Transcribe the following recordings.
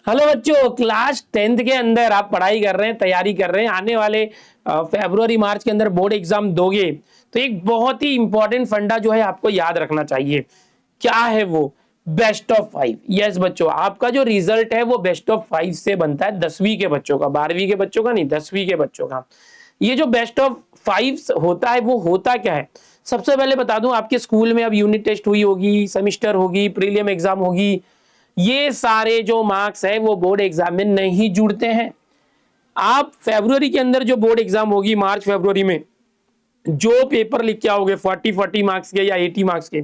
Hello बच्चों, class 10th के अंदर आप पढ़ाई कर रहे हैं, तैयारी कर रहे हैं, आने वाले फरवरी मार्च के अंदर बोर्ड एग्जाम दोगे, तो एक बहुत ही इंपॉर्टेंट फंडा जो है आपको याद रखना चाहिए। क्या है वो? Best of 5। यस बच्चों, आपका जो रिजल्ट है वो बेस्ट ऑफ 5 से बनता है। 10वीं के बच्चों का, 12वीं के बच्चों का नहीं, 10वीं के बच्चों का। ये जो बेस्ट ऑफ 5 होता है वो होता क्या है? सबसे पहले बता दूं, आपके स्कूल में अब यूनिट टेस्ट हुई होगी, सेमिस्टर होगी, प्रीलिम एग्जाम होगी। ये सारे जो मार्क्स है वो बोर्ड एग्जाम में नहीं जुड़ते हैं। आप फरवरी के अंदर जो बोर्ड एग्जाम होगी, मार्च फरवरी में जो पेपर लिख के आओगे 40 मार्क्स के या 80 मार्क्स के,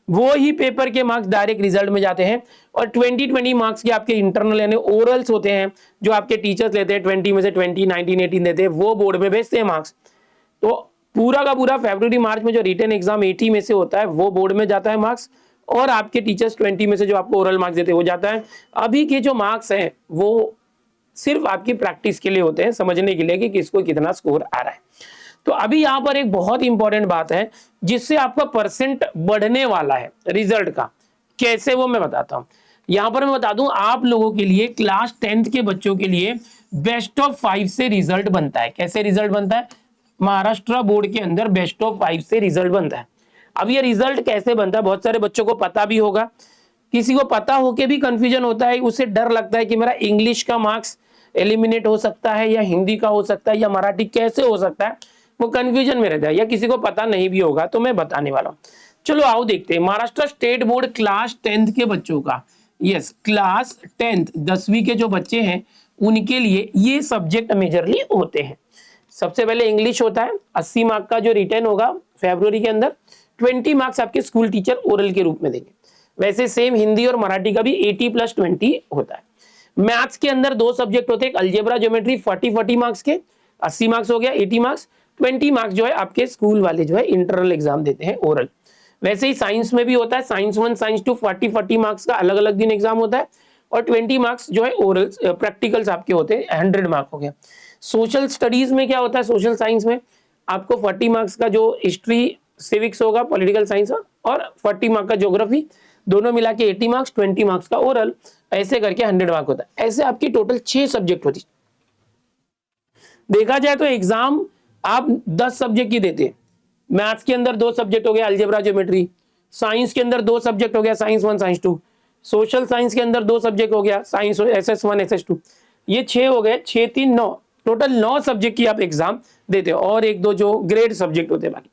वो ही पेपर के मार्क्स डायरेक्ट रिजल्ट में जाते हैं। और 20 मार्क्स के आपके इंटरनल यानी ओरल्स होते हैं, जो आपके टीचर्स लेते हैं 20 में से 20, 19, 18 देते हैं, वो बोर्ड में भेजते हैं मार्क्स। तो पूरा का पूरा फरवरी मार्च में जो रिटन एग्जाम 80 में से होता है वो बोर्ड में जाता है मार्क्स, और आपके टीचर्स 20 में से जो आपको ओरल मार्क्स देते हैं वो जाता है। अभी के जो मार्क्स हैं वो सिर्फ आपकी प्रैक्टिस के लिए होते हैं, समझने के लिए कि किसको कितना स्कोर आ रहा है। तो अभी यहां पर एक बहुत इंपॉर्टेंट बात है जिससे आपका परसेंट बढ़ने वाला है रिजल्ट का। कैसे, वो मैं बताता हूं। यहां पर मैं बता दूं आप लोगों के लिए, क्लास 10th के बच्चों के लिए बेस्ट ऑफ 5 से रिजल्ट बनता है। कैसे रिजल्ट बनता है? महाराष्ट्र बोर्ड के अंदर बेस्ट ऑफ 5 से रिजल्ट बनता है। अब ये रिजल्ट कैसे बनता है, बहुत सारे बच्चों को पता भी होगा, किसी को पता होके भी कंफ्यूजन होता है, उसे डर लगता है कि मेरा इंग्लिश का मार्क्स एलिमिनेट हो सकता है या हिंदी का हो सकता है या मराठी कैसे हो सकता है, वो कंफ्यूजन में रहता है, या किसी को पता नहीं भी होगा, तो मैं बताने वाला हूं। चलो आओ देखते हैं Maharashtra state board class 10th के बच्चों का। यस, क्लास 10th 10वीं के जो बच्चे हैं उनके लिए ये सब्जेक्ट मेजरली होते हैं। सबसे पहले इंग्लिश होता है, 80 मार्क का जो रिटर्न होगा फरवरी के अंदर, 20 मार्क्स आपके स्कूल टीचर ओरल के रूप में देंगे। वैसे सेम हिंदी और मराठी का भी 80+20 होता है। मैथ्स के अंदर दो सब्जेक्ट होते हैं, अलजेब्रा ज्योमेट्री 40 मार्क्स के, 80 मार्क्स हो गया, 80 मार्क्स, 20 मार्क्स जो है आपके स्कूल वाले जो है इंटरनल एग्जाम देते हैं ओरल। वैसे ही साइंस में भी होता है, साइंस 1 साइंस 2 40 मार्क्स का अलग अलग दिन एग्जाम होता है, और 20 मार्क्स जो है ओरल प्रैक्टिकल्स आपके होते हैं, 100 मार्क हो गया। सोशल स्टडीज में क्या होता है, सोशल साइंस में आपको 40 मार्क्स का जो हिस्ट्री सिविक्स होगा, पॉलिटिकल साइंस और 40 मार्क का ज्योग्राफी, दोनों मिला के 80 मार्क्स, 20 मार्क्स का ओरल, ऐसे करके 100 मार्क होता है। ऐसे आपकी टोटल 6 सब्जेक्ट होती। देखा जाए तो एग्जाम आप 10 सब्जेक्ट की देते हैं। मैथ्स के अंदर 2 सब्जेक्ट हो गया, अलजेब्रा ज्योमेट्री। साइंस के अंदर 2 सब्जेक्ट हो गया, साइंस 1 साइंस 2। सोशल साइंस के अंदर 2 सब्जेक्ट हो गया, साइंस SS1 SS2। ये 6 हो गए, 6 3 9, टोटल 9 सब्जेक्ट की आप एग्जाम देते हो, और एक दो जो ग्रेड सब्जेक्ट होते हैं बाकी।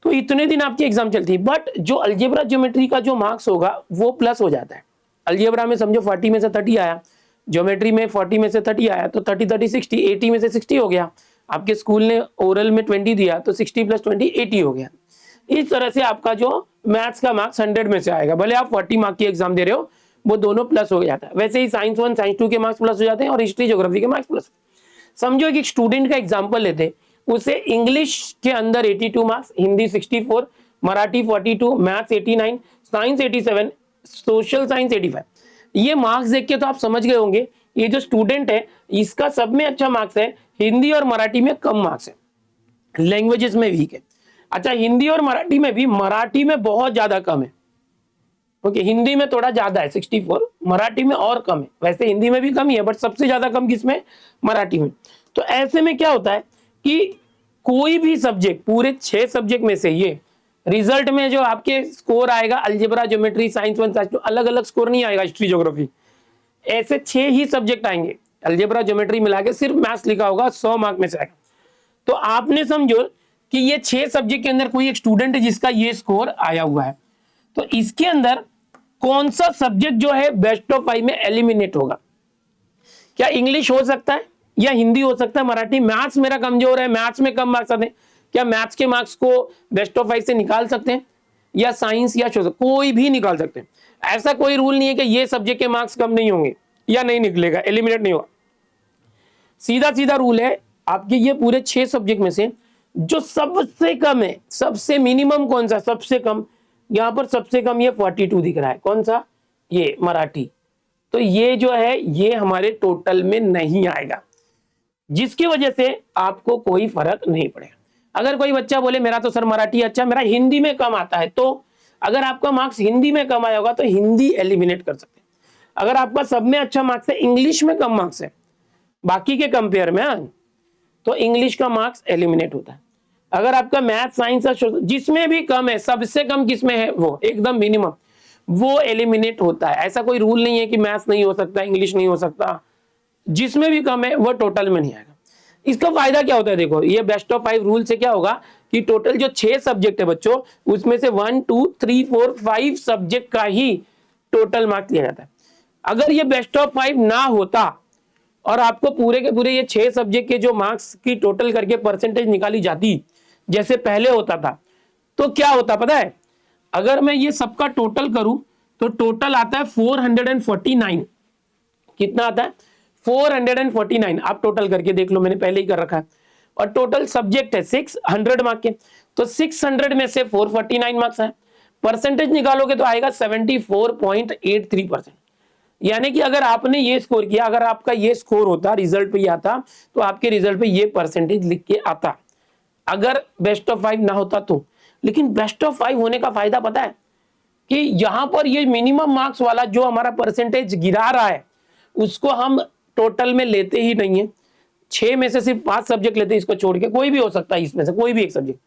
तो इतने दिन आपकी एग्जाम चलती है। बट जो अलजेब्रा ज्योमेट्री का जो मार्क्स होगा वो प्लस हो जाता है। अलजेब्रा में समझो 40 में से 30 आया, ज्योमेट्री में 40 में से 30 आया, तो 30 30 60, 80 में से 60 हो गया। आपके स्कूल ने ओरल में 20 दिया तो 60+20 80 हो गया। इस तरह से आपका जो मैथ्स का मार्क्स 100 में से आएगा, भले आप 40 मार्क की एग्जाम दे रहे हो, वो दोनों प्लस हो जाता है। वैसे ही साइंस 1 साइंस 2 के मार्क्स प्लस हो जाते हैं, और हिस्ट्री ज्योग्राफी के मार्क्स प्लस। समझो एक स्टूडेंट का एग्जाम्पल लेते हैं, उसे इंग्लिश के अंदर 82 marks, Hindi 64, Marathi 42, maths 89, science 87, social science 85। ये मार्क्स देख के तो आप समझ गए होंगे ये जो स्टूडेंट है इसका सब में अच्छा मार्क्स है, हिंदी और मराठी में कम मार्क्स है, लैंग्वेजेस में वीक है। अच्छा, हिंदी और मराठी में भी, मराठी में बहुत ज्यादा कम है। ओके, हिंदी में थोड़ा ज्यादा है 64, मराठी में और कम है। वैसे हिंदी में भी कम ही है, बट सबसे ज्यादा कम किसमें? मराठी में। तो ऐसे में क्या होता है कि कोई भी सब्जेक्ट, पूरे 6 सब्जेक्ट में से ये रिजल्ट में जो आपके स्कोर आएगा, अलजेब्रा ज्योमेट्री साइंस 1 साइंस 2, अलग अलग स्कोर नहीं आएगा, हिस्ट्री ज्योग्राफी, ऐसे 6 ही सब्जेक्ट आएंगे। अलजेब्रा ज्योमेट्री मिला के सिर्फ मैथ्स लिखा होगा, 100 मार्क में से आएगा। तो आपने समझो कि ये 6 सब्जेक्ट के अंदर कोई एक स्टूडेंट है जिसका ये स्कोर आया हुआ है, तो इसके अंदर कौन सा सब्जेक्ट जो है बेस्ट ऑफ 5 में एलिमिनेट होगा? क्या इंग्लिश हो सकता है, या हिंदी हो सकता है, मराठी? मैथ्स मेरा कमजोर है, मैथ्स में कम मार्क्स आते हैं, क्या मैथ्स के मार्क्स को बेस्ट ऑफ 5 से निकाल सकते हैं? या साइंस या सोशल, कोई भी निकाल सकते हैं। ऐसा कोई रूल नहीं है कि ये सब्जेक्ट के मार्क्स कम नहीं होंगे या नहीं निकलेगा, एलिमिनेट नहीं होगा। सीधा सीधा रूल है आपके, ये पूरे 6 सब्जेक्ट में से जो सबसे कम है, सबसे मिनिमम कौन सा? सबसे कम, यहां पर सबसे कम ये 42 दिख रहा है, कौन सा? ये मराठी। तो ये जो है ये हमारे टोटल में नहीं आएगा, जिसकी वजह से आपको कोई फर्क नहीं पड़ेगा। अगर कोई बच्चा बोले मेरा तो सर मराठी अच्छा, मेरा हिंदी में कम आता है, तो अगर आपका मार्क्स हिंदी में कम आया होगा तो हिंदी एलिमिनेट कर सकते हैं। अगर आपका सब में अच्छा मार्क्स है, इंग्लिश में कम मार्क्स है बाकी के कंपेयर में, तो इंग्लिश का मार्क्स एलिमिनेट होता है। अगर आपका मैथ साइंस और जिसमें भी कम है, सबसे कम किसमें है, वो एकदम मिनिमम, वो एलिमिनेट होता है। ऐसा कोई रूल नहीं है कि मैथ्स नहीं हो सकता, इंग्लिश नहीं हो सकता, जिसमें भी कम है वो टोटल में नहीं आएगा। इसका फायदा क्या होता है, देखो ये बेस्ट ऑफ 5 रूल से क्या होगा कि टोटल जो 6 सब्जेक्ट है बच्चों, उसमें से 1 2 3 4 5 सब्जेक्ट का ही टोटल मार्क्स लिया जाता है। अगर ये बेस्ट ऑफ 5 ना होता और आपको पूरे के पूरे ये 6 सब्जेक्ट के जो मार्क्स की टोटल करके परसेंटेज निकाली जाती जैसे पहले होता था, तो क्या होता पता है, अगर मैं ये सबका टोटल करूं तो टोटल आता है 449। कितना आता है, 449। आप टोटल करके देख लो, मैंने पहले ही कर रखा है। और टोटल सब्जेक्ट है 600 मार्क के, तो 600 में से 449 मार्क्स है। परसेंटेज निकालोगे तो आएगा 74.83%। यानी कि अगर आपने ये स्कोर किया, अगर आपका ये स्कोर होता, रिजल्ट पे ये आता, तो आपके रिजल्ट पे ये परसेंटेज लिख के आता, अगर बेस्ट ऑफ 5 ना होता तो। लेकिन बेस्ट ऑफ 5 होने का फायदा पता है कि यहां पर ये मिनिमम मार्क्स वाला जो हमारा परसेंटेज गिरा रहा है, उसको हम टोटल में लेते ही नहीं है। 6 में से सिर्फ 5 सब्जेक्ट लेते हैं, इसको छोड़ के, कोई भी हो सकता है इसमें से कोई भी एक सब्जेक्ट।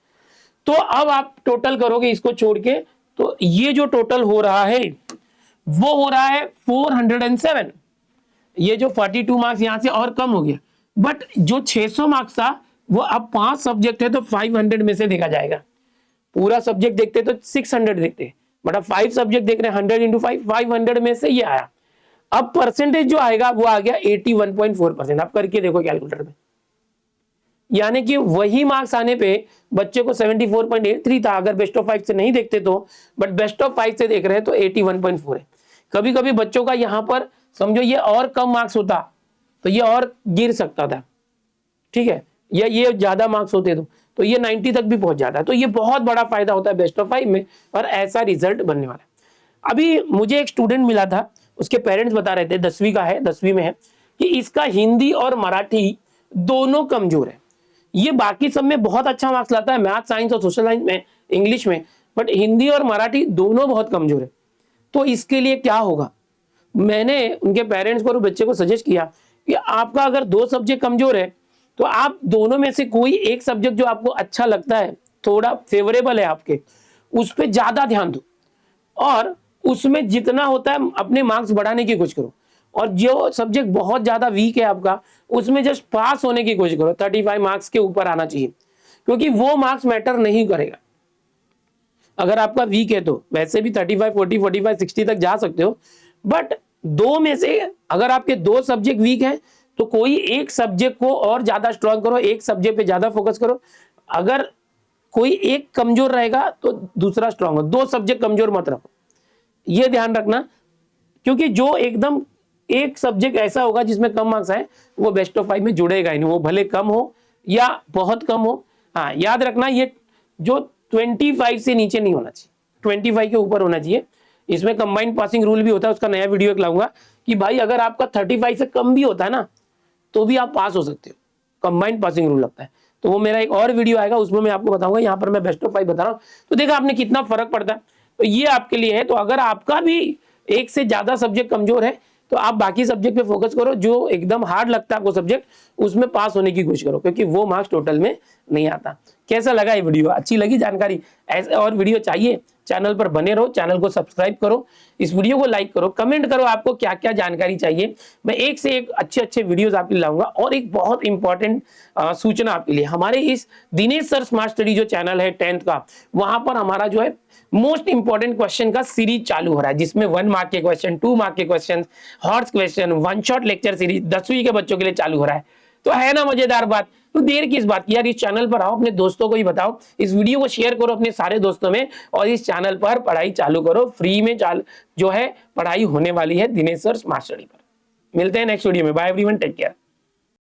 तो अब आप टोटल करोगे इसको छोड़ के, तो ये जो टोटल हो रहा है वो हो रहा है 407। ये जो 42 मार्क्स यहां से और कम हो गया, बट जो 600 मार्क्स था वो अब 5 सब्जेक्ट है तो 500 में से देखा जाएगा। पूरा सब्जेक्ट देखते तो 600 देखते, बट अब 5 सब्जेक्ट देख रहे हैं, 100 × 5, 500 में से ये आया। अब परसेंटेज जो आएगा वो आ गया 81.4%। आप करके देखो कैलकुलेटर में, यानी कि वही मार्क्स आने पे बच्चे को 74.83 था अगर बेस्ट ऑफ 5 से नहीं देखते तो, बट बेस्ट ऑफ 5 से देख रहे हैं तो 81.4 है। कभी कभी बच्चों का यहां पर समझो ये और कम मार्क्स होता तो ये और गिर सकता था, ठीक है, या ये ज्यादा मार्क्स होते तो ये 90 तक भी पहुंच जाता है। तो ये बहुत बड़ा फायदा होता है बेस्ट ऑफ 5 में, और ऐसा रिजल्ट बनने वाला है। अभी मुझे एक स्टूडेंट मिला था, उसके पेरेंट्स बता रहे थे, 10वीं का है, 10वीं में है, कि इसका हिंदी और मराठी दोनों कमजोर है। ये बाकी सब में बहुत अच्छा मार्क्स लाता है, मैथ साइंस और सोशल साइंस में, इंग्लिश में, बट हिंदी और मराठी दोनों बहुत कमजोर है। तो इसके लिए क्या होगा, मैंने उनके पेरेंट्स को और बच्चे को सजेस्ट किया कि आपका अगर 2 सब्जेक्ट कमजोर है तो आप दोनों में से कोई एक सब्जेक्ट जो आपको अच्छा लगता है, थोड़ा फेवरेबल है आपके, उस पर ज्यादा ध्यान दो और उसमें जितना होता है अपने मार्क्स बढ़ाने की कोशिश करो। और जो सब्जेक्ट बहुत ज्यादा वीक है आपका, उसमें जस्ट पास होने की कोशिश करो, 35 मार्क्स के ऊपर आना चाहिए, क्योंकि वो मार्क्स मैटर नहीं करेगा। अगर आपका वीक है तो वैसे भी 35 40 45 60 तक जा सकते हो, बट 2 में से अगर आपके 2 सब्जेक्ट वीक है तो कोई एक सब्जेक्ट को और ज्यादा स्ट्रांग करो, एक सब्जेक्ट पे ज्यादा फोकस करो। अगर कोई एक कमजोर रहेगा तो दूसरा स्ट्रांग हो, 2 सब्जेक्ट कमजोर मत रखो, ये ध्यान रखना। क्योंकि जो एकदम एक सब्जेक्ट ऐसा होगा जिसमें कम मार्क्स आए, वो बेस्ट ऑफ 5 में जुड़ेगा ही नहीं, वो भले कम हो या बहुत कम हो। हाँ, याद रखना ये जो 25 से नीचे नहीं होना चाहिए, 25 के ऊपर होना चाहिए। इसमें कंबाइंड पासिंग रूल भी होता है, उसका नया वीडियो एक लाऊंगा कि भाई अगर आपका 35 से कम भी होता है ना तो भी आप पास हो सकते हो, कंबाइंड पासिंग रूल लगता है। तो वो मेरा एक और वीडियो आएगा, उसमें मैं आपको बताऊंगा। यहाँ पर मैं बेस्ट ऑफ 5 बता रहा हूँ, तो देखा आपने कितना फर्क पड़ता है। तो ये आपके लिए है। तो अगर आपका भी एक से ज्यादा सब्जेक्ट कमजोर है तो आप बाकी सब्जेक्ट पे फोकस करो, जो एकदम हार्ड लगता है आपको सब्जेक्ट, उसमें पास होने की कोशिश करो, क्योंकि वो मार्क्स टोटल में नहीं आता। कैसा लगा ये वीडियो, अच्छी लगी जानकारी? ऐसे और वीडियो चाहिए, चैनल पर बने रहो, चैनल को सब्सक्राइब करो, इस वीडियो को लाइक करो, कमेंट करो आपको क्या क्या जानकारी चाहिए। मैं एक से एक अच्छे अच्छे वीडियोस आपके लिए लाऊंगा। और एक बहुत इंपॉर्टेंट सूचना आपके लिए, हमारे इस दिनेश सर स्मार्ट स्टडी जो चैनल है 10th का, वहां पर हमारा जो है मोस्ट इंपॉर्टेंट क्वेश्चन का सीरीज चालू हो रहा है, जिसमें 1 मार्क के क्वेश्चन, 2 मार्क के question, hots question, 1 shot lecture series 10वीं के बच्चों के लिए चालू हो रहा है। तो है ना मजेदार बात? तो देर किस बात की यार, इस चैनल पर आओ, अपने दोस्तों को भी बताओ, इस वीडियो को शेयर करो अपने सारे दोस्तों में, और इस चैनल पर पढ़ाई चालू करो। फ्री में जो है पढ़ाई होने वाली है दिनेश सर स्मार्ट स्टडी पर। मिलते हैं नेक्स्ट वीडियो में। Bye everyone, take care.